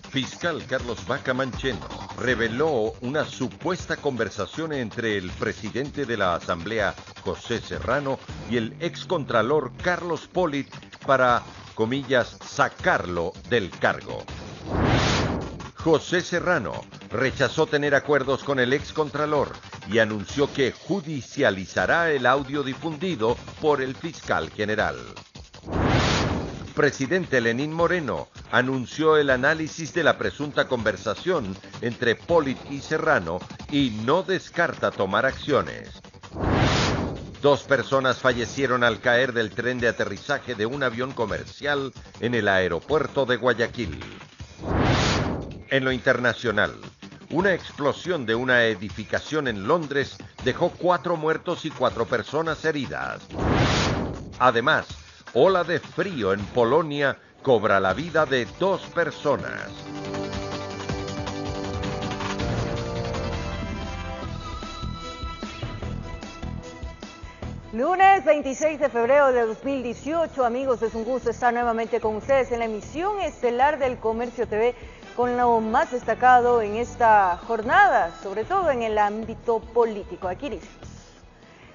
Fiscal Carlos Vaca Mancheno reveló una supuesta conversación entre el presidente de la Asamblea, José Serrano, y el excontralor Carlos Polit para, comillas, sacarlo del cargo. José Serrano rechazó tener acuerdos con el excontralor y anunció que judicializará el audio difundido por el fiscal general. Presidente Lenín Moreno anunció el análisis de la presunta conversación entre Polit y Serrano y no descarta tomar acciones. 2 personas fallecieron al caer del tren de aterrizaje de un avión comercial en el aeropuerto de Guayaquil. En lo internacional, una explosión de una edificación en Londres dejó 4 muertos y 4 personas heridas. Además, ola de frío en Polonia cobra la vida de 2 personas. Lunes 26 de febrero de 2018, amigos, es un gusto estar nuevamente con ustedes en la emisión estelar del Comercio TV con lo más destacado en esta jornada, sobre todo en el ámbito político. Aquí dice,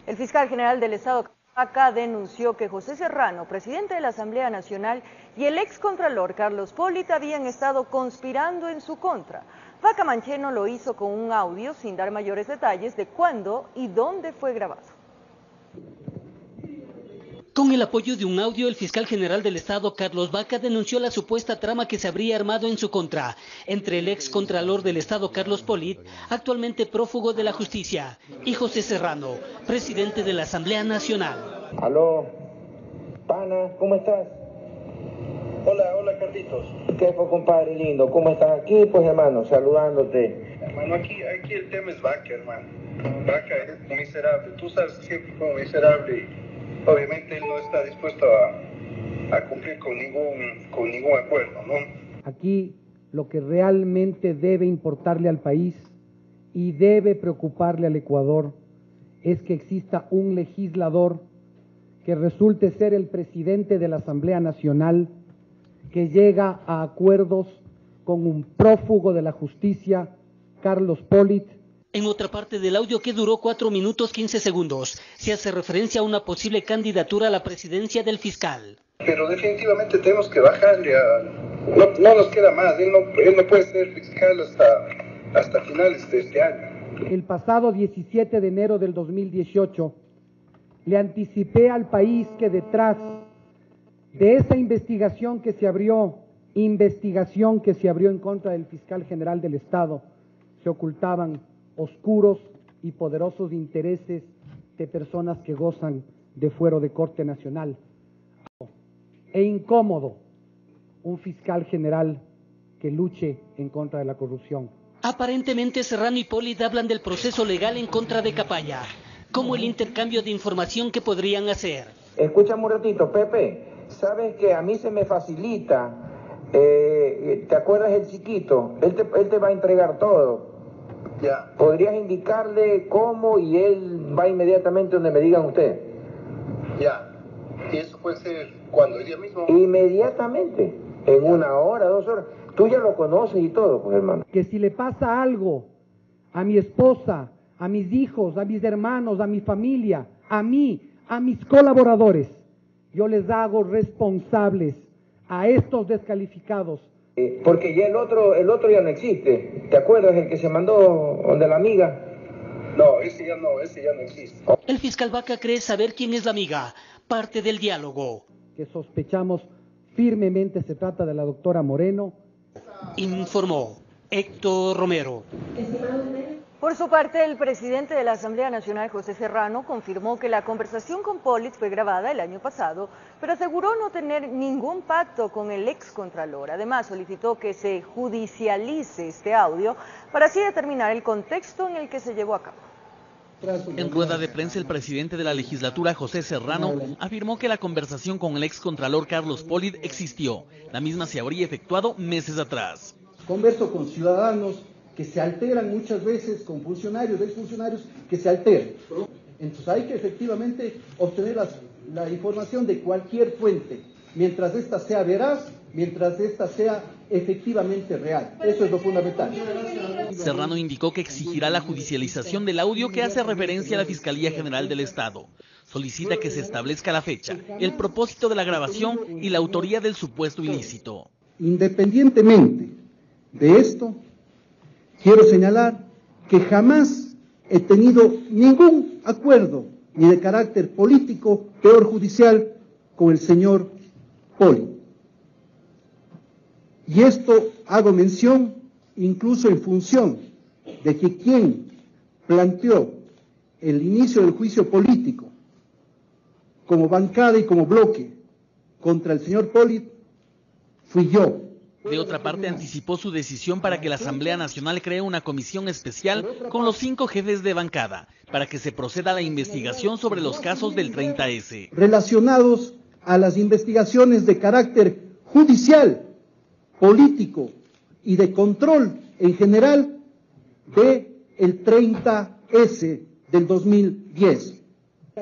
el fiscal general del Estado Vaca denunció que José Serrano, presidente de la Asamblea Nacional, y el excontralor Carlos Polit habían estado conspirando en su contra. Vaca Mancheno lo hizo con un audio sin dar mayores detalles de cuándo y dónde fue grabado. Con el apoyo de un audio, el fiscal general del Estado, Carlos Vaca, denunció la supuesta trama que se habría armado en su contra entre el excontralor del Estado, Carlos Polit, actualmente prófugo de la justicia, y José Serrano, presidente de la Asamblea Nacional. Aló, pana, ¿cómo estás? Hola Carlitos. ¿Qué fue, compadre lindo? ¿Cómo estás aquí? Pues, hermano, saludándote. Hermano, aquí el tema es Vaca, hermano. Vaca es miserable. Tú sabes que siempre fue miserable y obviamente él no está dispuesto a cumplir con ningún acuerdo, ¿no? Aquí lo que realmente debe importarle al país y debe preocuparle al Ecuador es que exista un legislador que resulte ser el presidente de la Asamblea Nacional, que llega a acuerdos con un prófugo de la justicia, Carlos Polit. En otra parte del audio, que duró 4 minutos 15 segundos, se hace referencia a una posible candidatura a la presidencia del fiscal. Pero definitivamente tenemos que bajarle no nos queda más, él no puede ser fiscal hasta finales de este año. El pasado 17 de enero del 2018, le anticipé al país que detrás de esa investigación que se abrió en contra del fiscal general del Estado, se ocultaban oscuros y poderosos intereses de personas que gozan de fuero de corte nacional. E incómodo un fiscal general que luche en contra de la corrupción. Aparentemente Serrano y Polit hablan del proceso legal en contra de Capaya, como el intercambio de información que podrían hacer. Escúchame un ratito, Pepe. Sabes que a mí se me facilita. ¿Te acuerdas el chiquito? Él te va a entregar todo. Ya. Podrías indicarle cómo y él va inmediatamente donde me digan usted. Ya. ¿Y eso puede ser cuándo? ¿El día mismo? Inmediatamente. En 1 hora, 2 horas. Tú ya lo conoces y todo, pues, hermano. Que si le pasa algo a mi esposa, a mis hijos, a mis hermanos, a mi familia, a mí, a mis colaboradores, yo les hago responsables a estos descalificados. Porque ya el otro ya no existe. ¿Te acuerdas el que se mandó donde la amiga? No, ese ya no existe. El fiscal Vaca cree saber quién es la amiga, parte del diálogo. Que sospechamos firmemente se trata de la doctora Moreno. Informó Héctor Romero. Por su parte, el presidente de la Asamblea Nacional, José Serrano, confirmó que la conversación con Polit fue grabada el año pasado, pero aseguró no tener ningún pacto con el excontralor. Además, solicitó que se judicialice este audio para así determinar el contexto en el que se llevó a cabo. En rueda de prensa, el presidente de la legislatura, José Serrano, afirmó que la conversación con el excontralor Carlos Polit existió. La misma se habría efectuado meses atrás. Converso con ciudadanos que se alteran muchas veces, con funcionarios, exfuncionarios que se alteran. Entonces hay que efectivamente obtener la información de cualquier fuente, mientras esta sea veraz, mientras esta sea efectivamente real. Eso es lo fundamental. Serrano indicó que exigirá la judicialización del audio que hace referencia a la Fiscalía General del Estado. Solicita que se establezca la fecha, el propósito de la grabación y la autoría del supuesto ilícito. Independientemente de esto, quiero señalar que jamás he tenido ningún acuerdo, ni de carácter político, peor judicial, con el señor Poli. Y esto hago mención incluso en función de que quien planteó el inicio del juicio político como bancada y como bloque contra el señor Poli fui yo. De otra parte, anticipó su decisión para que la Asamblea Nacional cree una comisión especial con los 5 jefes de bancada para que se proceda a la investigación sobre los casos del 30S. Relacionados a las investigaciones de carácter judicial, político y de control en general de el 30S del 2010.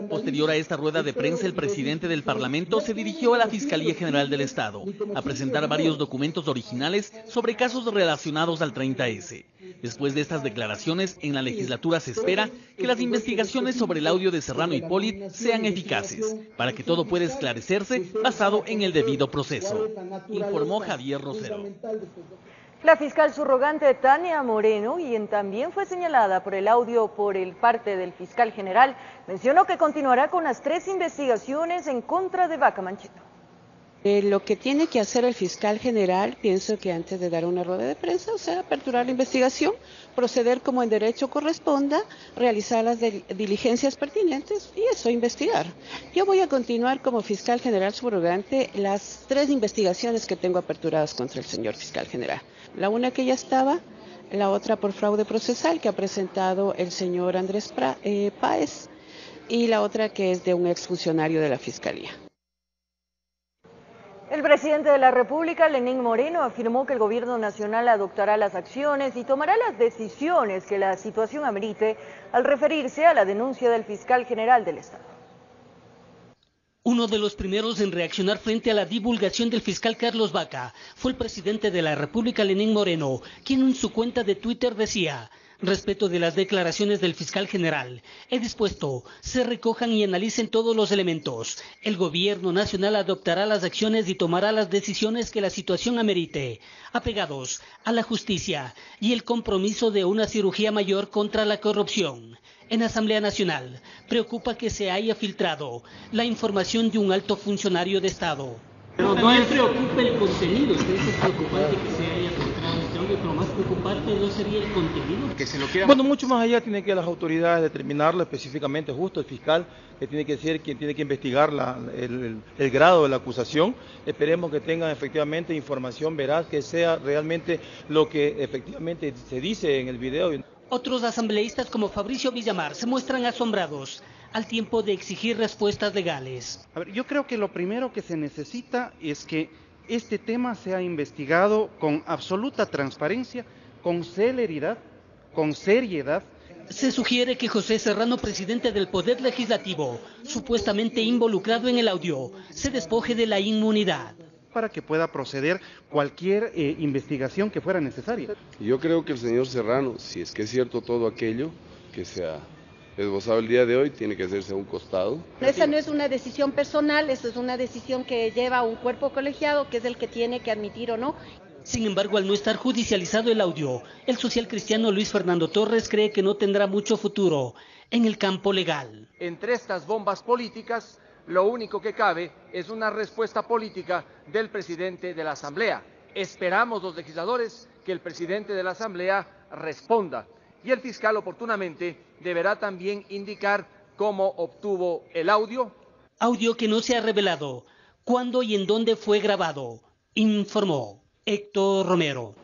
Posterior a esta rueda de prensa, el presidente del Parlamento se dirigió a la Fiscalía General del Estado a presentar varios documentos originales sobre casos relacionados al 30S. Después de estas declaraciones, en la legislatura se espera que las investigaciones sobre el audio de Serrano y Polit sean eficaces, para que todo pueda esclarecerse basado en el debido proceso, informó Javier Rosero. La fiscal subrogante Tania Moreno, quien también fue señalada por el audio por parte del fiscal general, mencionó que continuará con las 3 investigaciones en contra de Vaca Manchito. Lo que tiene que hacer el fiscal general, pienso que antes de dar una rueda de prensa, o sea, aperturar la investigación, proceder como en derecho corresponda, realizar las diligencias pertinentes y eso, investigar. Yo voy a continuar como fiscal general subrogante las 3 investigaciones que tengo aperturadas contra el señor fiscal general. La una que ya estaba, la otra por fraude procesal que ha presentado el señor Andrés Páez y la otra que es de un exfuncionario de la Fiscalía. El presidente de la República, Lenín Moreno, afirmó que el gobierno nacional adoptará las acciones y tomará las decisiones que la situación amerite al referirse a la denuncia del fiscal general del Estado. Uno de los primeros en reaccionar frente a la divulgación del fiscal Carlos Vaca fue el presidente de la República, Lenín Moreno, quien en su cuenta de Twitter decía: respecto de las declaraciones del fiscal general, he dispuesto se recojan y analicen todos los elementos. El gobierno nacional adoptará las acciones y tomará las decisiones que la situación amerite, apegados a la justicia y el compromiso de una cirugía mayor contra la corrupción. En Asamblea Nacional preocupa que se haya filtrado la información de un alto funcionario de Estado. Pero no le preocupa el contenido, usted es preocupante que se haya filtrado este audio, pero más preocupante no sería el contenido. Que se lo quiera... Bueno, mucho más allá tiene que las autoridades determinarlo específicamente, justo el fiscal, que tiene que ser quien tiene que investigar el grado de la acusación. Esperemos que tengan efectivamente información veraz, que sea realmente lo que efectivamente se dice en el video. Otros asambleístas como Fabricio Villamar se muestran asombrados al tiempo de exigir respuestas legales. A ver, yo creo que lo primero que se necesita es que este tema sea investigado con absoluta transparencia, con celeridad, con seriedad. Se sugiere que José Serrano, presidente del Poder Legislativo, supuestamente involucrado en el audio, se despoje de la inmunidad. Para que pueda proceder cualquier investigación que fuera necesaria. Yo creo que el señor Serrano, si es que es cierto todo aquello que se ha esbozado el día de hoy, tiene que hacerse a un costado. Esa no es una decisión personal, eso es una decisión que lleva a un cuerpo colegiado, que es el que tiene que admitir o no. Sin embargo, al no estar judicializado el audio, el social cristiano Luis Fernando Torres cree que no tendrá mucho futuro en el campo legal. Entre estas bombas políticas, lo único que cabe es una respuesta política del presidente de la Asamblea. Esperamos los legisladores que el presidente de la Asamblea responda y el fiscal oportunamente deberá también indicar cómo obtuvo el audio. Audio que no se ha revelado cuándo y en dónde fue grabado, informó Héctor Romero.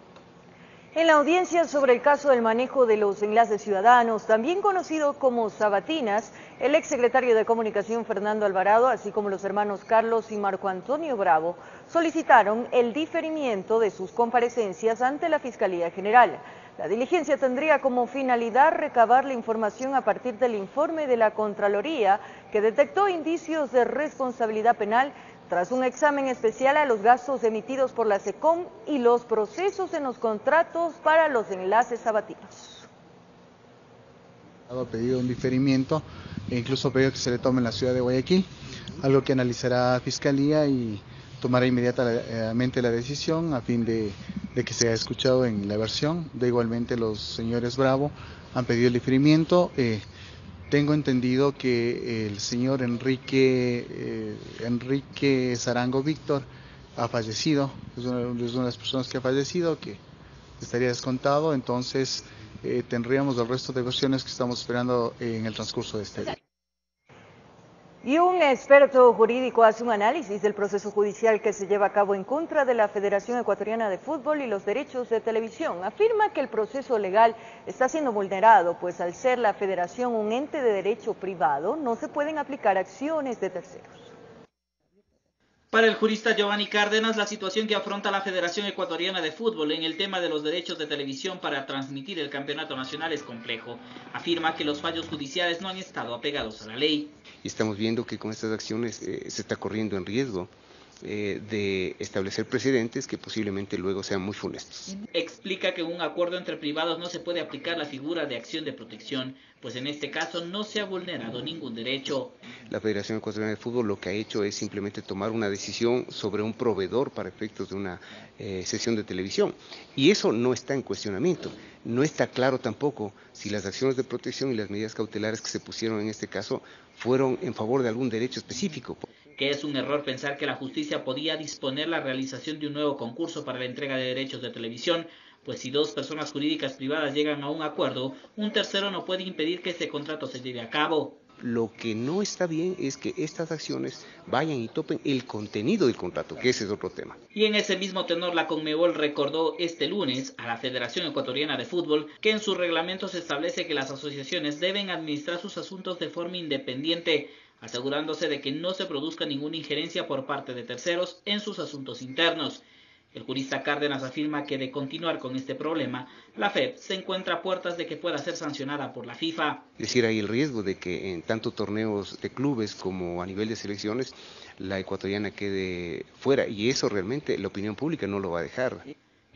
En la audiencia sobre el caso del manejo de los enlaces ciudadanos, también conocido como sabatinas, el exsecretario de Comunicación Fernando Alvarado, así como los hermanos Carlos y Marco Antonio Bravo, solicitaron el diferimiento de sus comparecencias ante la Fiscalía General. La diligencia tendría como finalidad recabar la información a partir del informe de la Contraloría que detectó indicios de responsabilidad penal tras un examen especial a los gastos emitidos por la SECOM y los procesos en los contratos para los enlaces sabatinos. Ha pedido un diferimiento e incluso pedido que se le tome en la ciudad de Guayaquil, algo que analizará Fiscalía y tomará inmediatamente la decisión a fin de que sea escuchado en la versión. Igualmente los señores Bravo han pedido el diferimiento. Tengo entendido que el señor Enrique Zarango Víctor ha fallecido, es una de las personas que ha fallecido, que estaría descontado, entonces tendríamos el resto de versiones que estamos esperando en el transcurso de este día. Y un experto jurídico hace un análisis del proceso judicial que se lleva a cabo en contra de la Federación Ecuatoriana de Fútbol y los derechos de televisión. Afirma que el proceso legal está siendo vulnerado, pues al ser la federación un ente de derecho privado, no se pueden aplicar acciones de terceros. Para el jurista Giovanni Cárdenas, la situación que afronta la Federación Ecuatoriana de Fútbol en el tema de los derechos de televisión para transmitir el campeonato nacional es complejo. Afirma que los fallos judiciales no han estado apegados a la ley. Y estamos viendo que con estas acciones se está corriendo en riesgo de establecer precedentes que posiblemente luego sean muy funestos. Explica que en un acuerdo entre privados no se puede aplicar la figura de acción de protección, pues en este caso no se ha vulnerado ningún derecho. La Federación Ecuatoriana de Fútbol lo que ha hecho es simplemente tomar una decisión sobre un proveedor para efectos de una sesión de televisión. Y eso no está en cuestionamiento. No está claro tampoco si las acciones de protección y las medidas cautelares que se pusieron en este caso fueron en favor de algún derecho específico. Que es un error pensar que la justicia podía disponer la realización de un nuevo concurso para la entrega de derechos de televisión, pues si dos personas jurídicas privadas llegan a un acuerdo, un tercero no puede impedir que ese contrato se lleve a cabo. Lo que no está bien es que estas acciones vayan y topen el contenido del contrato, que ese es otro tema. Y en ese mismo tenor, la Conmebol recordó este lunes a la Federación Ecuatoriana de Fútbol que en su reglamento se establece que las asociaciones deben administrar sus asuntos de forma independiente, asegurándose de que no se produzca ninguna injerencia por parte de terceros en sus asuntos internos. El jurista Cárdenas afirma que de continuar con este problema, la FEP se encuentra a puertas de que pueda ser sancionada por la FIFA. Es decir, hay el riesgo de que en tanto torneos de clubes como a nivel de selecciones, la ecuatoriana quede fuera, y eso realmente la opinión pública no lo va a dejar.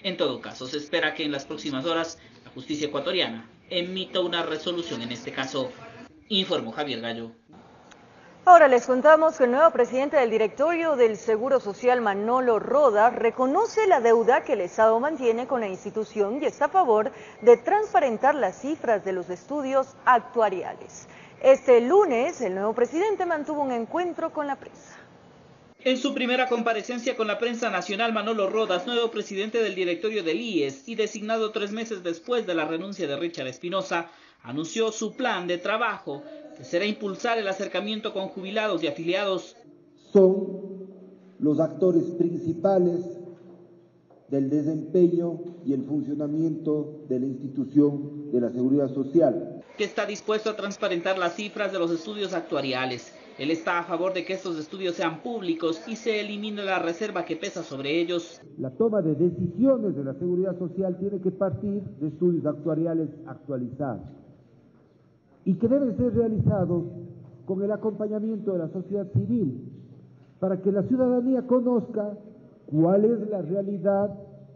En todo caso, se espera que en las próximas horas la justicia ecuatoriana emita una resolución en este caso, informó Javier Gallo. Ahora les contamos que el nuevo presidente del directorio del Seguro Social, Manolo Rodas, reconoce la deuda que el Estado mantiene con la institución y está a favor de transparentar las cifras de los estudios actuariales. Este lunes, el nuevo presidente mantuvo un encuentro con la prensa. En su primera comparecencia con la prensa nacional, Manolo Rodas, nuevo presidente del directorio del IES y designado 3 meses después de la renuncia de Richard Espinosa, anunció su plan de trabajo, que será impulsar el acercamiento con jubilados y afiliados. Son los actores principales del desempeño y el funcionamiento de la institución de la Seguridad Social. Que está dispuesto a transparentar las cifras de los estudios actuariales. Él está a favor de que estos estudios sean públicos y se elimine la reserva que pesa sobre ellos. La toma de decisiones de la Seguridad Social tiene que partir de estudios actuariales actualizados y que deben ser realizados con el acompañamiento de la sociedad civil, para que la ciudadanía conozca cuál es la realidad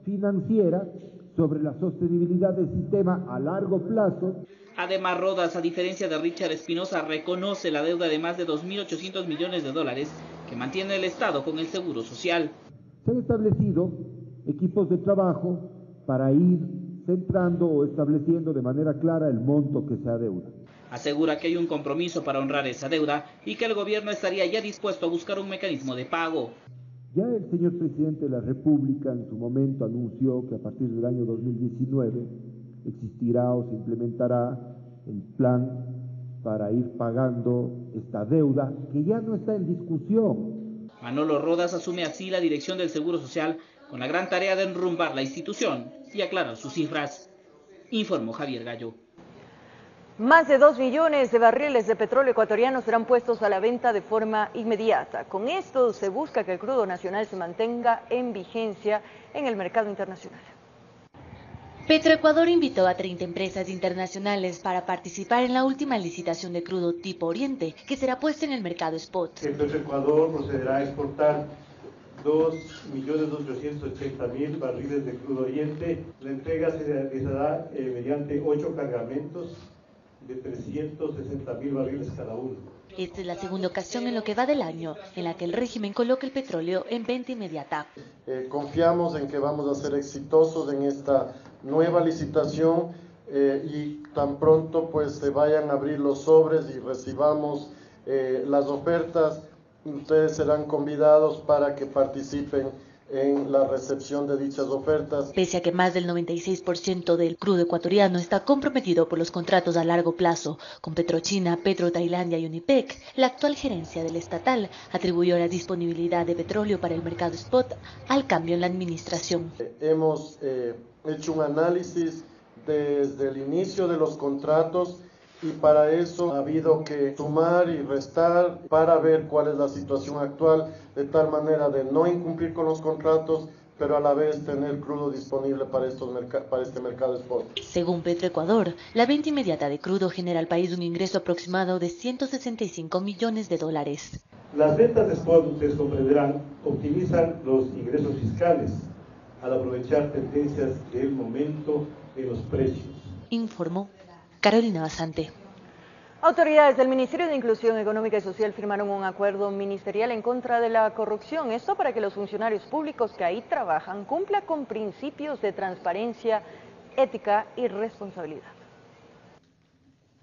financiera sobre la sostenibilidad del sistema a largo plazo. Además, Rodas, a diferencia de Richard Espinosa, reconoce la deuda de más de 2.800 millones de dólares que mantiene el Estado con el Seguro Social. Se han establecido equipos de trabajo para ir centrando o estableciendo de manera clara el monto que se adeuda. Asegura que hay un compromiso para honrar esa deuda y que el gobierno estaría ya dispuesto a buscar un mecanismo de pago. Ya el señor presidente de la República en su momento anunció que a partir del año 2019 existirá o se implementará el plan para ir pagando esta deuda que ya no está en discusión. Manolo Rodas asume así la dirección del Seguro Social con la gran tarea de enrumbar la institución y aclarar sus cifras, informó Javier Gallo. Más de 2 millones de barriles de petróleo ecuatoriano serán puestos a la venta de forma inmediata. Con esto se busca que el crudo nacional se mantenga en vigencia en el mercado internacional. Petroecuador invitó a 30 empresas internacionales para participar en la última licitación de crudo tipo Oriente, que será puesta en el mercado spot. Petroecuador procederá a exportar 2.880.000 barriles de crudo Oriente. La entrega se realizará mediante 8 cargamentos de 360.000 barriles cada uno. Esta es la segunda ocasión en lo que va del año en la que el régimen coloca el petróleo en venta inmediata. Confiamos en que vamos a ser exitosos en esta nueva licitación y tan pronto pues se vayan a abrir los sobres y recibamos las ofertas, ustedes serán convidados para que participen en la recepción de dichas ofertas. Pese a que más del 96% del crudo ecuatoriano está comprometido por los contratos a largo plazo con Petrochina, PetroTailandia y Unipec, la actual gerencia del estatal atribuyó la disponibilidad de petróleo para el mercado spot al cambio en la administración. Hemos hecho un análisis desde el inicio de los contratos y para eso ha habido que sumar y restar para ver cuál es la situación actual, de tal manera de no incumplir con los contratos, pero a la vez tener crudo disponible para este mercado spot. Según Petroecuador, la venta inmediata de crudo genera al país un ingreso aproximado de $165 millones. Las ventas spot, ustedes comprenderán, optimizan los ingresos fiscales al aprovechar tendencias del momento de los precios. Informó Carolina Basante. Autoridades del Ministerio de Inclusión Económica y Social firmaron un acuerdo ministerial en contra de la corrupción. Esto para que los funcionarios públicos que ahí trabajan cumplan con principios de transparencia, ética y responsabilidad.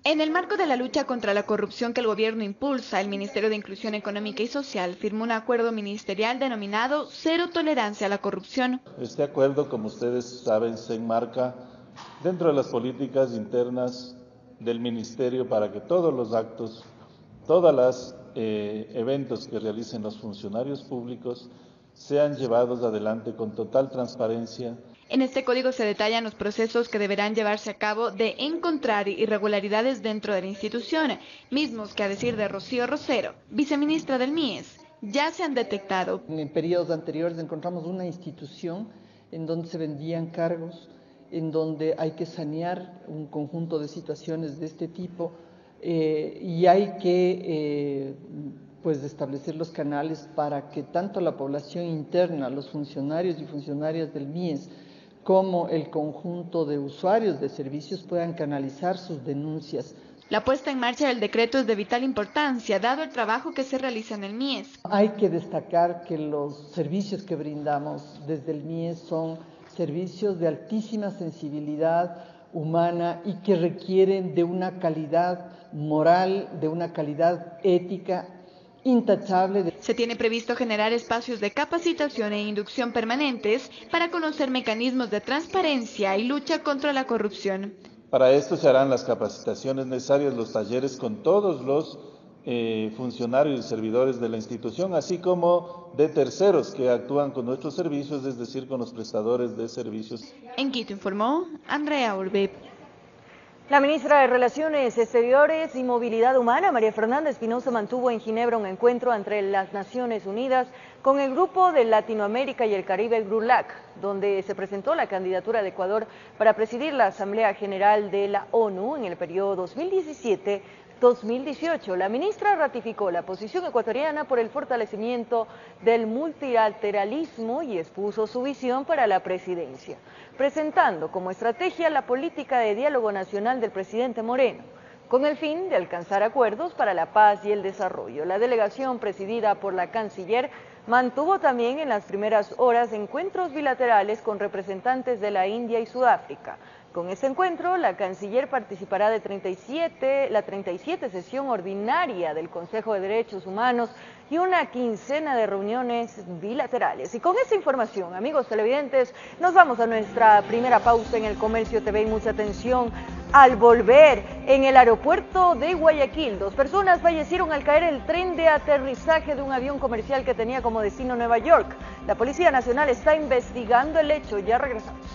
En el marco de la lucha contra la corrupción que el gobierno impulsa, el Ministerio de Inclusión Económica y Social firmó un acuerdo ministerial denominado Cero Tolerancia a la Corrupción. Este acuerdo, como ustedes saben, se enmarca dentro de las políticas internas del Ministerio para que todos los actos, todos los eventos que realicen los funcionarios públicos sean llevados adelante con total transparencia. En este código se detallan los procesos que deberán llevarse a cabo de encontrar irregularidades dentro de la institución, mismos que, a decir de Rocío Rosero, viceministra del MIES, ya se han detectado. En periodos anteriores encontramos una institución en donde se vendían cargos, en donde hay que sanear un conjunto de situaciones de este tipo y hay que pues establecer los canales para que tanto la población interna, los funcionarios y funcionarias del MIES, como el conjunto de usuarios de servicios puedan canalizar sus denuncias. La puesta en marcha del decreto es de vital importancia, dado el trabajo que se realiza en el MIES. Hay que destacar que los servicios que brindamos desde el MIES son servicios de altísima sensibilidad humana y que requieren de una calidad moral, de una calidad ética intachable. Se tiene previsto generar espacios de capacitación e inducción permanentes para conocer mecanismos de transparencia y lucha contra la corrupción. Para esto se harán las capacitaciones necesarias, los talleres con todos los funcionarios y servidores de la institución, así como de terceros que actúan con nuestros servicios, es decir, con los prestadores de servicios. En Quito informó Andrea Urbe. La ministra de Relaciones Exteriores y Movilidad Humana, María Fernanda Espinosa, mantuvo en Ginebra un encuentro entre las Naciones Unidas con el Grupo de Latinoamérica y el Caribe, el GRULAC, donde se presentó la candidatura de Ecuador para presidir la Asamblea General de la ONU en el periodo 2017-2018. La ministra ratificó la posición ecuatoriana por el fortalecimiento del multilateralismo y expuso su visión para la presidencia, presentando como estrategia la política de diálogo nacional del presidente Moreno, con el fin de alcanzar acuerdos para la paz y el desarrollo. La delegación, presidida por la canciller, mantuvo también en las primeras horas encuentros bilaterales con representantes de la India y Sudáfrica. Con este encuentro, la canciller participará de la 37 sesión ordinaria del Consejo de Derechos Humanos y una quincena de reuniones bilaterales. Y con esta información, amigos televidentes, nos vamos a nuestra primera pausa en el Comercio TV y mucha atención. Al volver, en el aeropuerto de Guayaquil, 2 personas fallecieron al caer el tren de aterrizaje de un avión comercial que tenía como destino Nueva York. La Policía Nacional está investigando el hecho. Ya regresamos.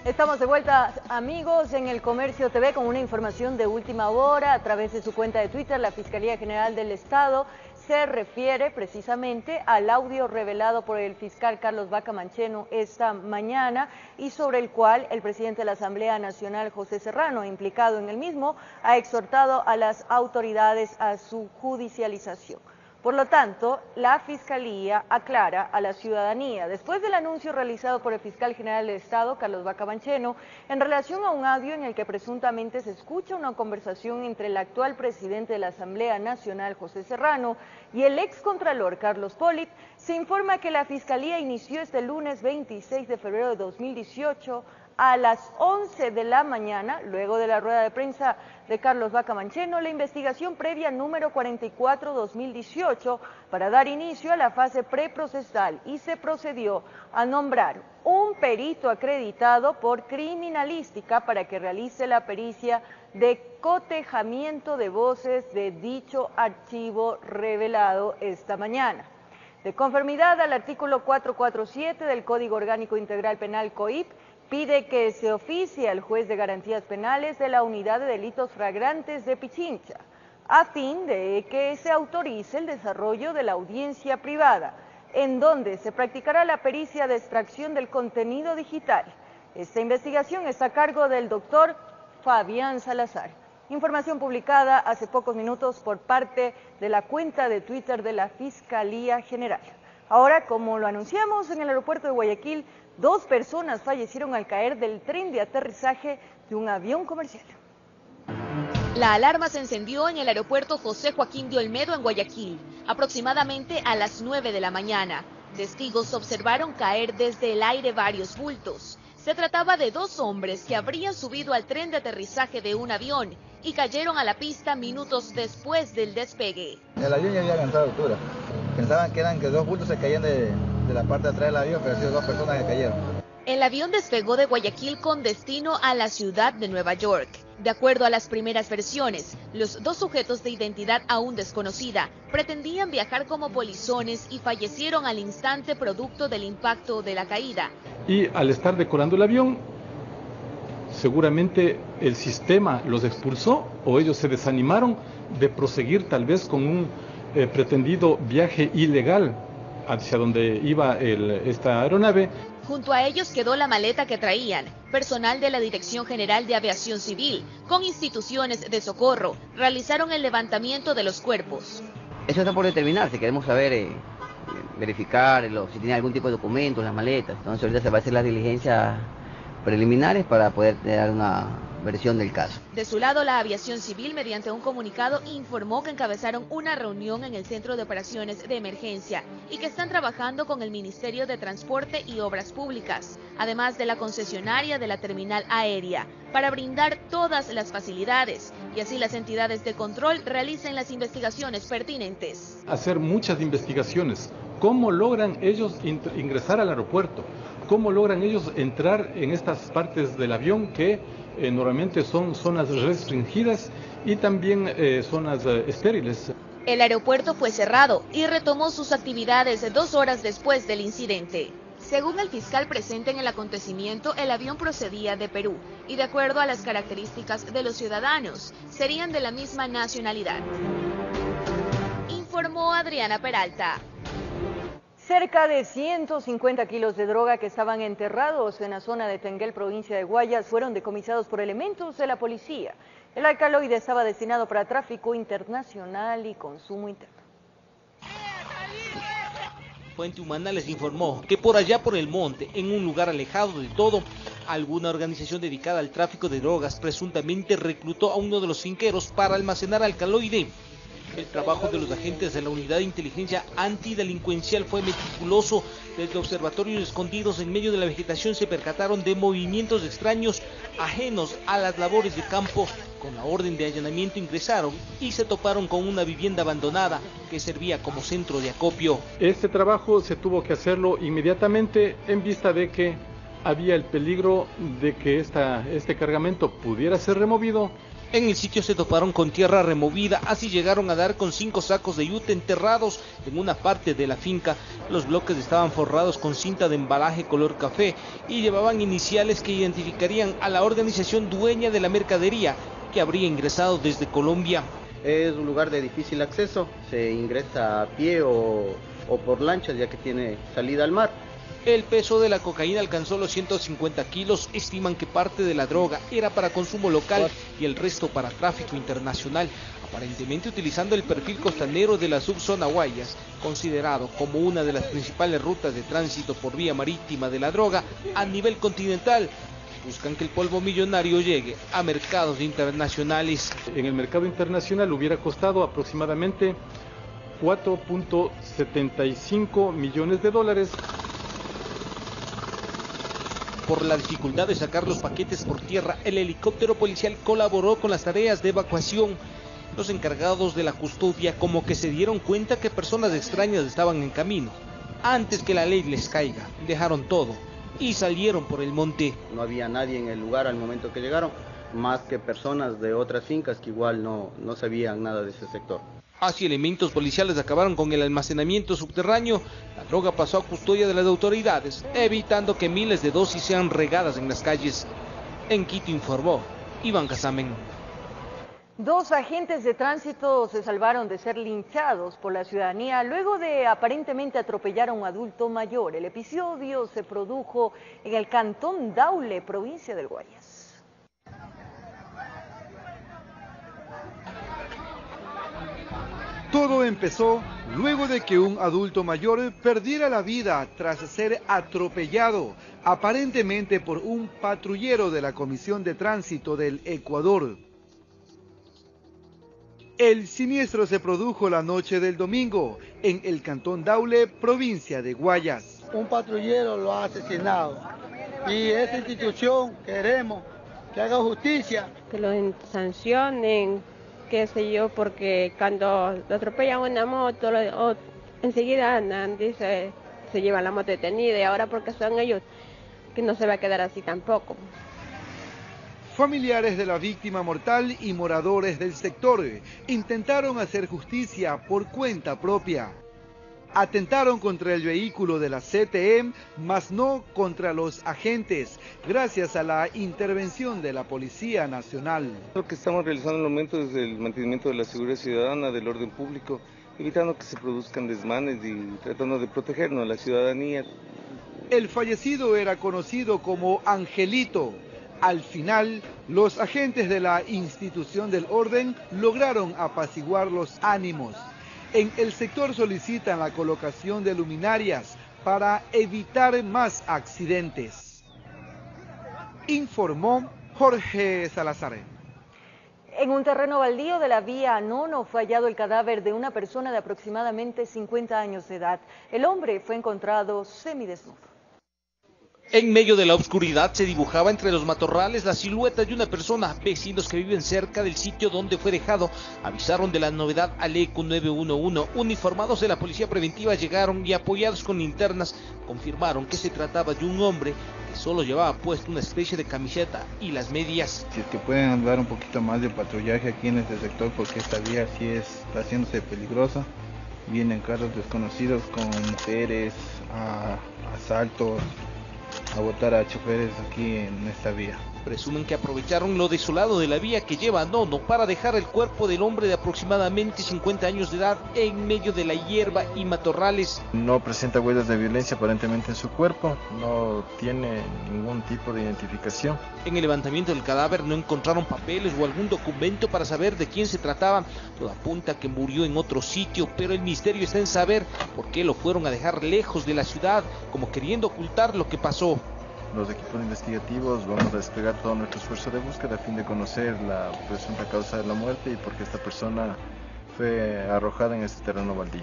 Estamos de vuelta, amigos, en el Comercio TV con una información de última hora. A través de su cuenta de Twitter, la Fiscalía General del Estado se refiere precisamente al audio revelado por el fiscal Carlos Vaca Mancheno esta mañana y sobre el cual el presidente de la Asamblea Nacional, José Serrano, implicado en el mismo, ha exhortado a las autoridades a su judicialización. Por lo tanto, la Fiscalía aclara a la ciudadanía, después del anuncio realizado por el fiscal general del Estado, Carlos Vaca Mancheno, en relación a un audio en el que presuntamente se escucha una conversación entre el actual presidente de la Asamblea Nacional, José Serrano, y el excontralor Carlos Polit, se informa que la Fiscalía inició este lunes 26 de febrero de 2018 a las 11 de la mañana, luego de la rueda de prensa de Carlos Vaca Mancheno, la investigación previa número 44-2018 para dar inicio a la fase preprocesal y se procedió a nombrar un perito acreditado por criminalística para que realice la pericia de cotejamiento de voces de dicho archivo revelado esta mañana. De conformidad al artículo 447 del Código Orgánico Integral Penal COIP, pide que se oficie al juez de garantías penales de la Unidad de Delitos Flagrantes de Pichincha, a fin de que se autorice el desarrollo de la audiencia privada, en donde se practicará la pericia de extracción del contenido digital. Esta investigación está a cargo del doctor Fabián Salazar. Información publicada hace pocos minutos por parte de la cuenta de Twitter de la Fiscalía General. Ahora, como lo anunciamos en el aeropuerto de Guayaquil, 2 personas fallecieron al caer del tren de aterrizaje de un avión comercial. La alarma se encendió en el aeropuerto José Joaquín de Olmedo en Guayaquil, aproximadamente a las 9 de la mañana. Testigos observaron caer desde el aire varios bultos. Se trataba de 2 hombres que habrían subido al tren de aterrizaje de un avión y cayeron a la pista minutos después del despegue. El avión ya había alcanzado altura. Pensaban que eran que 2 bultos se caían de la parte de atrás del avión, pero han sido 2 personas que cayeron. El avión despegó de Guayaquil con destino a la ciudad de Nueva York. De acuerdo a las primeras versiones, los 2 sujetos de identidad aún desconocida pretendían viajar como polizones y fallecieron al instante producto del impacto de la caída. Y al estar decolando el avión, seguramente el sistema los expulsó o ellos se desanimaron de proseguir tal vez con un pretendido viaje ilegal hacia donde iba esta aeronave. Junto a ellos quedó la maleta que traían, personal de la Dirección General de Aviación Civil, con instituciones de socorro, realizaron el levantamiento de los cuerpos. Eso está por determinar, si queremos saber, verificar si tiene algún tipo de documentos, las maletas. Entonces ahorita se va a hacer las diligencias preliminares para poder dar una versión del caso. De su lado, la Aviación Civil, mediante un comunicado, informó que encabezaron una reunión en el Centro de Operaciones de Emergencia y que están trabajando con el Ministerio de Transporte y Obras Públicas, además de la concesionaria de la terminal aérea, para brindar todas las facilidades y así las entidades de control realicen las investigaciones pertinentes. Hacer muchas investigaciones. ¿Cómo logran ellos ingresar al aeropuerto? ¿Cómo logran ellos entrar en estas partes del avión que normalmente son zonas restringidas y también zonas estériles? El aeropuerto fue cerrado y retomó sus actividades 2 horas después del incidente. Según el fiscal presente en el acontecimiento, el avión procedía de Perú y de acuerdo a las características de los ciudadanos, serían de la misma nacionalidad. Informó Adriana Peralta. Cerca de 150 kilos de droga que estaban enterrados en la zona de Tenguel, provincia de Guayas, fueron decomisados por elementos de la policía. El alcaloide estaba destinado para tráfico internacional y consumo interno. Fuente Humana les informó que por allá por el monte, en un lugar alejado de todo, alguna organización dedicada al tráfico de drogas presuntamente reclutó a uno de los finqueros para almacenar alcaloide. El trabajo de los agentes de la Unidad de Inteligencia Antidelincuencial fue meticuloso. Desde observatorios escondidos en medio de la vegetación se percataron de movimientos extraños ajenos a las labores de campo. Con la orden de allanamiento ingresaron y se toparon con una vivienda abandonada que servía como centro de acopio. Este trabajo se tuvo que hacerlo inmediatamente en vista de que había el peligro de que este cargamento pudiera ser removido En el sitio se toparon con tierra removida, así llegaron a dar con 5 sacos de yute enterrados en una parte de la finca. Los bloques estaban forrados con cinta de embalaje color café y llevaban iniciales que identificarían a la organización dueña de la mercadería que habría ingresado desde Colombia. Es un lugar de difícil acceso, se ingresa a pie o por lanchas ya que tiene salida al mar. El peso de la cocaína alcanzó los 150 kilos, estiman que parte de la droga era para consumo local y el resto para tráfico internacional, aparentemente utilizando el perfil costanero de la subzona Guayas, considerado como una de las principales rutas de tránsito por vía marítima de la droga a nivel continental. Buscan que el polvo millonario llegue a mercados internacionales. En el mercado internacional hubiera costado aproximadamente 4.75 millones de dólares. Por la dificultad de sacar los paquetes por tierra, el helicóptero policial colaboró con las tareas de evacuación. Los encargados de la custodia como que se dieron cuenta que personas extrañas estaban en camino. Antes que la ley les caiga, dejaron todo y salieron por el monte. No había nadie en el lugar al momento que llegaron, más que personas de otras fincas que igual no sabían nada de ese sector. Así elementos policiales acabaron con el almacenamiento subterráneo. La droga pasó a custodia de las autoridades, evitando que miles de dosis sean regadas en las calles. En Quito informó Iván Casamen. 2 agentes de tránsito se salvaron de ser linchados por la ciudadanía luego de aparentemente atropellar a un adulto mayor. El episodio se produjo en el cantón Daule, provincia del Guayas. Todo empezó luego de que un adulto mayor perdiera la vida tras ser atropellado, aparentemente por un patrullero de la Comisión de Tránsito del Ecuador. El siniestro se produjo la noche del domingo en el cantón Daule, provincia de Guayas. Un patrullero lo ha asesinado y esa institución queremos que haga justicia. Que lo sancionen, qué sé yo, porque cuando lo atropellan una moto, enseguida andan, dice, se llevan la moto detenida y ahora porque son ellos, que no se va a quedar así tampoco. Familiares de la víctima mortal y moradores del sector intentaron hacer justicia por cuenta propia. Atentaron contra el vehículo de la CTM, mas no contra los agentes, gracias a la intervención de la Policía Nacional. Lo que estamos realizando en el momento es el mantenimiento de la seguridad ciudadana, del orden público, evitando que se produzcan desmanes y tratando de protegernos a la ciudadanía. El fallecido era conocido como Angelito. Al final, los agentes de la institución del orden lograron apaciguar los ánimos. En el sector solicitan la colocación de luminarias para evitar más accidentes. Informó Jorge Salazar. En un terreno baldío de la vía Nono fue hallado el cadáver de una persona de aproximadamente 50 años de edad. El hombre fue encontrado semidesnudo. En medio de la oscuridad se dibujaba entre los matorrales la silueta de una persona. Vecinos que viven cerca del sitio donde fue dejado avisaron de la novedad al ECU 911. Uniformados de la policía preventiva llegaron y apoyados con linternas confirmaron que se trataba de un hombre que solo llevaba puesto una especie de camiseta y las medias. Si es que pueden dar un poquito más de patrullaje aquí en este sector porque esta vía sí está haciéndose peligrosa. Vienen carros desconocidos con mujeres, asaltos, a botar a choferes aquí en esta vía. Presumen que aprovecharon lo desolado de la vía que lleva a Nono para dejar el cuerpo del hombre de aproximadamente 50 años de edad en medio de la hierba y matorrales. No presenta huellas de violencia aparentemente en su cuerpo, no tiene ningún tipo de identificación. En el levantamiento del cadáver no encontraron papeles o algún documento para saber de quién se trataba. Todo apunta que murió en otro sitio, pero el misterio está en saber por qué lo fueron a dejar lejos de la ciudad, como queriendo ocultar lo que pasó. Los equipos investigativos vamos a desplegar todo nuestro esfuerzo de búsqueda a fin de conocer la presunta causa de la muerte y por qué esta persona fue arrojada en este terreno baldío.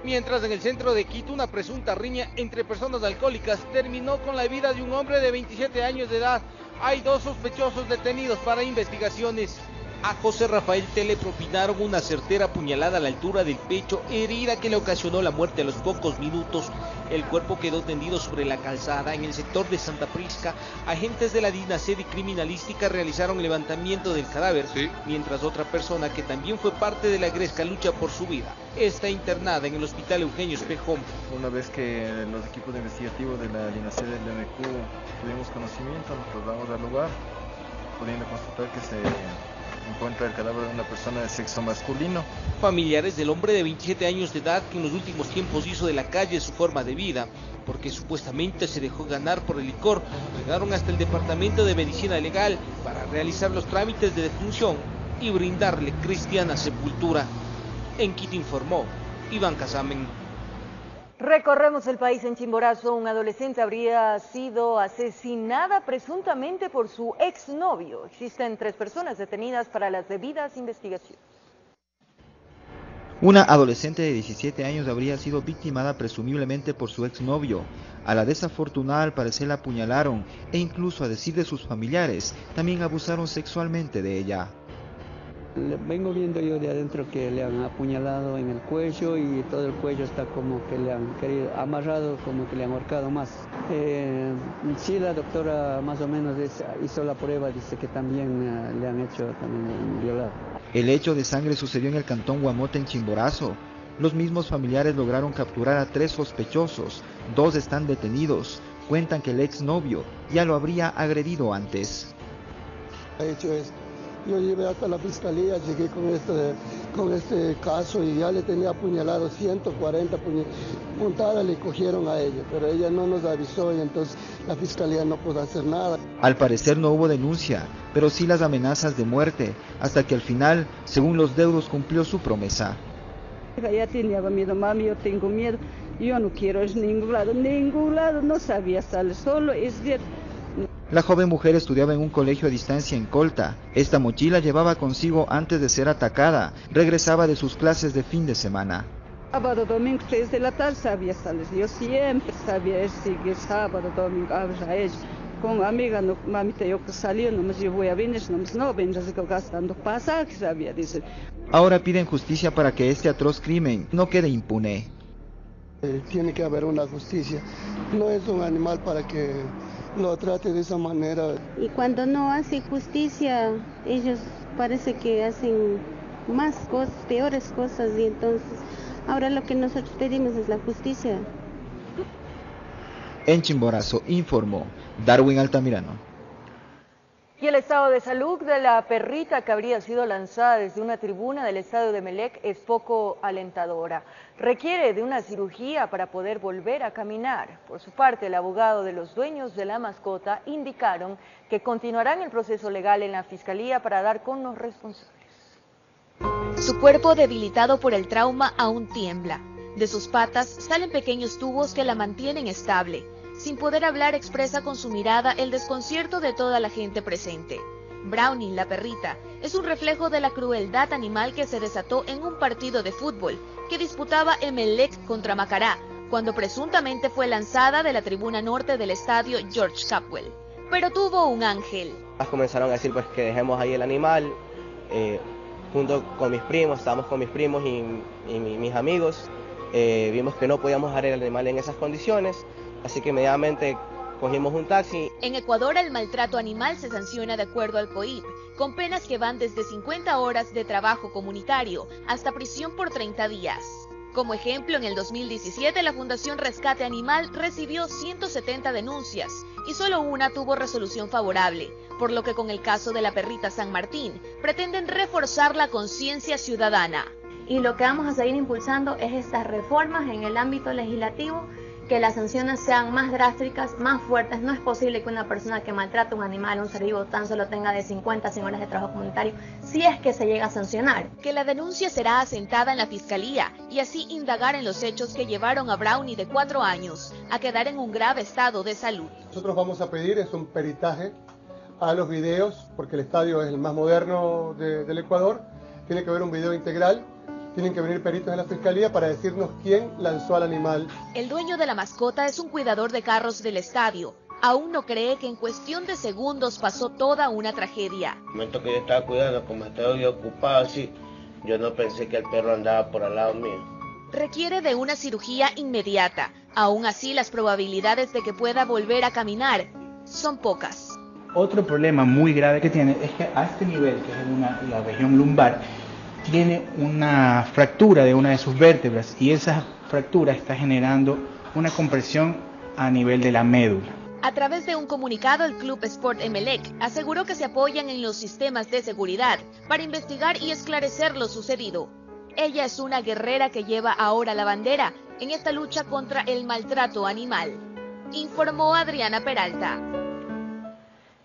Mientras en el centro de Quito una presunta riña entre personas alcohólicas terminó con la vida de un hombre de 27 años de edad. Hay 2 sospechosos detenidos para investigaciones. A José Rafael T. le propinaron una certera puñalada a la altura del pecho, herida que le ocasionó la muerte a los pocos minutos. El cuerpo quedó tendido sobre la calzada. En el sector de Santa Prisca, agentes de la DINASED y criminalística realizaron levantamiento del cadáver, mientras otra persona que también fue parte de la gresca lucha por su vida. Está internada en el hospital Eugenio Espejón. Una vez que los equipos investigativos de la DINASED y del DMQ tuvimos conocimiento, nos trasladamos al lugar, pudiendo constatar que se encuentra el cadáver de una persona de sexo masculino. Familiares del hombre de 27 años de edad que en los últimos tiempos hizo de la calle su forma de vida, porque supuestamente se dejó ganar por el licor, llegaron hasta el Departamento de Medicina Legal para realizar los trámites de defunción y brindarle cristiana sepultura. En Quito informó Iván Casamen. Recorremos el país. En Chimborazo, un adolescente habría sido asesinada presuntamente por su exnovio. Existen 3 personas detenidas para las debidas investigaciones. Una adolescente de 17 años habría sido victimada presumiblemente por su exnovio. A la desafortunada al parecer la apuñalaron e incluso, a decir de sus familiares, también abusaron sexualmente de ella. Vengo viendo yo de adentro que le han apuñalado en el cuello y todo el cuello está como que le han querido amarrado, como que le han ahorcado más. Sí, la doctora más o menos hizo la prueba, dice que también le han hecho también violar. El hecho de sangre sucedió en el cantón Guamote, en Chimborazo. Los mismos familiares lograron capturar a 3 sospechosos, 2 están detenidos. Cuentan que el exnovio ya lo habría agredido antes. De hecho yo llevé hasta la fiscalía, llegué con este caso y ya le tenía apuñalado 140 puntadas, le cogieron a ella, pero ella no nos avisó y entonces la fiscalía no pudo hacer nada. Al parecer no hubo denuncia, pero sí las amenazas de muerte, hasta que al final, según los deudos, cumplió su promesa. Ya tenía miedo, mami, yo tengo miedo, yo no quiero ir a ningún lado, no sabía salir solo, es cierto. La joven mujer estudiaba en un colegio a distancia en Colta. Esta mochila llevaba consigo antes de ser atacada. Regresaba de sus clases de fin de semana. Sábado, domingo, 3 de la tarde sabía salir. Yo siempre sabía seguir sábado, domingo, a ella. Com a amiga, no, mamita, eu que salia, mas eu vou a vendas, não vendas, que eu gastando pasaje, sabía dizer. Ahora piden justicia para que este atroz crimen no quede impune. Tiene que haber una justicia. No es un animal para que lo trate de esa manera. Y cuando no hace justicia, ellos parece que hacen más cosas, peores cosas, y entonces ahora lo que nosotros pedimos es la justicia. En Chimborazo informó Darwin Altamirano. Y el estado de salud de la perrita que habría sido lanzada desde una tribuna del estadio de Melec es poco alentadora. Requiere de una cirugía para poder volver a caminar. Por su parte, el abogado de los dueños de la mascota indicaron que continuarán el proceso legal en la fiscalía para dar con los responsables. Su cuerpo, debilitado por el trauma, aún tiembla. De sus patas salen pequeños tubos que la mantienen estable. Sin poder hablar, expresa con su mirada el desconcierto de toda la gente presente. Brownie, la perrita, es un reflejo de la crueldad animal que se desató en un partido de fútbol que disputaba Emelec contra Macará, cuando presuntamente fue lanzada de la tribuna norte del estadio George Capwell. Pero tuvo un ángel. Comenzaron a decir pues que dejemos ahí el animal, junto con mis primos, estábamos con mis primos y mis amigos, vimos que no podíamos dejar el animal en esas condiciones. Así que inmediatamente cogimos un taxi. En Ecuador el maltrato animal se sanciona de acuerdo al COIP, con penas que van desde 50 horas de trabajo comunitario hasta prisión por 30 días. Como ejemplo, en el 2017 la Fundación Rescate Animal recibió 170 denuncias y solo una tuvo resolución favorable, por lo que con el caso de la perrita San Martín pretenden reforzar la conciencia ciudadana. Y lo que vamos a seguir impulsando es estas reformas en el ámbito legislativo, que las sanciones sean más drásticas, más fuertes. No es posible que una persona que maltrata un animal, un ser vivo, tan solo tenga de 50 a 100 horas de trabajo comunitario, si es que se llega a sancionar. Que la denuncia será asentada en la fiscalía y así indagar en los hechos que llevaron a Brownie, de 4 años, a quedar en un grave estado de salud. Nosotros vamos a pedir es un peritaje a los videos, porque el estadio es el más moderno del Ecuador. Tiene que haber un video integral. Tienen que venir peritos de la fiscalía para decirnos quién lanzó al animal. El dueño de la mascota es un cuidador de carros del estadio. aún no cree que en cuestión de segundos pasó toda una tragedia. En el momento que yo estaba cuidando, como estaba yo ocupado así, yo no pensé que el perro andaba por al lado mío. Requiere de una cirugía inmediata. Aún así, las probabilidades de que pueda volver a caminar son pocas. Otro problema muy grave que tiene es que a este nivel, que es la región lumbar, tiene una fractura de una de sus vértebras y esa fractura está generando una compresión a nivel de la médula. A través de un comunicado, el Club Sport Emelec aseguró que se apoyan en los sistemas de seguridad para investigar y esclarecer lo sucedido. Ella es una guerrera que lleva ahora la bandera en esta lucha contra el maltrato animal, informó Adriana Peralta.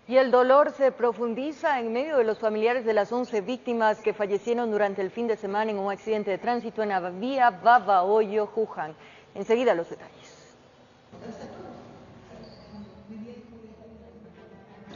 Y el dolor se profundiza en medio de los familiares de las 11 víctimas que fallecieron durante el fin de semana en un accidente de tránsito en la vía Babahoyo-Juján. Enseguida los detalles.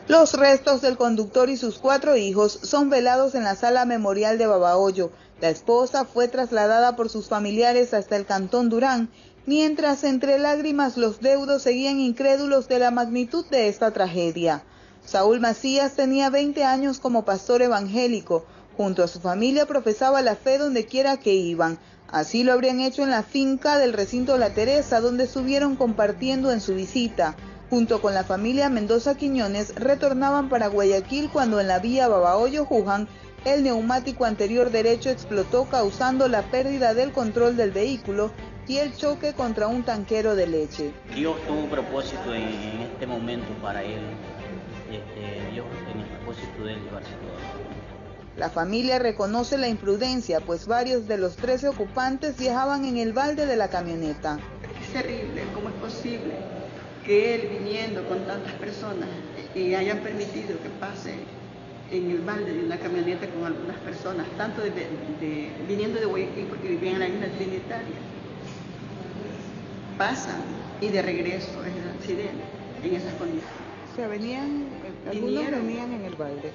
Los restos del conductor y sus 4 hijos son velados en la sala memorial de Babahoyo. La esposa fue trasladada por sus familiares hasta el Cantón Durán, mientras entre lágrimas los deudos seguían incrédulos de la magnitud de esta tragedia. Saúl Macías tenía 20 años como pastor evangélico. Junto a su familia profesaba la fe donde quiera que iban. Así lo habrían hecho en la finca del recinto La Teresa, donde estuvieron compartiendo en su visita. Junto con la familia Mendoza Quiñones, retornaban para Guayaquil cuando en la vía Babahoyo-Juján, el neumático anterior derecho explotó, causando la pérdida del control del vehículo y el choque contra un tanquero de leche. Dios tuvo un propósito en este momento para él. Dios en el propósito de él llevarse todo. La familia reconoce la imprudencia, pues varios de los 13 ocupantes viajaban en el balde de la camioneta. Es terrible, ¿cómo es posible que él, viniendo con tantas personas, y hayan permitido que pase en el balde de una camioneta con algunas personas, tanto viniendo de Guayaquil, porque vivían en la isla Trinitaria? Pasan y de regreso es el accidente en esas condiciones. O sea, algunos venían en el balde.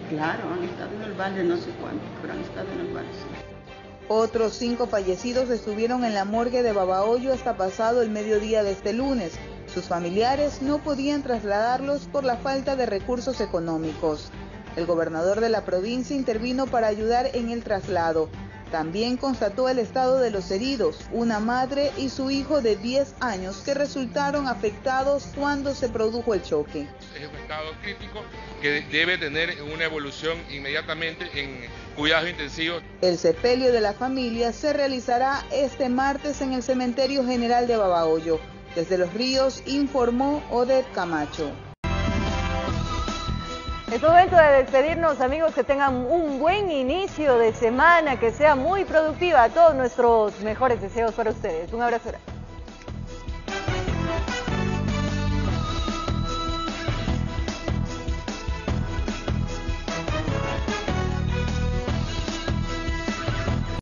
Claro, han estado en el balde, no sé cuántos, pero han estado en el balde. Otros 5 fallecidos estuvieron en la morgue de Babahoyo hasta pasado el mediodía de este lunes. Sus familiares no podían trasladarlos por la falta de recursos económicos. El gobernador de la provincia intervino para ayudar en el traslado. También constató el estado de los heridos, una madre y su hijo de 10 años que resultaron afectados cuando se produjo el choque. Es un estado crítico que debe tener una evolución inmediatamente en cuidados intensivos. El sepelio de la familia se realizará este martes en el Cementerio General de Babahoyo. Desde Los Ríos informó Odette Camacho. Es momento de despedirnos, amigos, que tengan un buen inicio de semana, que sea muy productiva. Todos nuestros mejores deseos para ustedes. Un abrazo grande.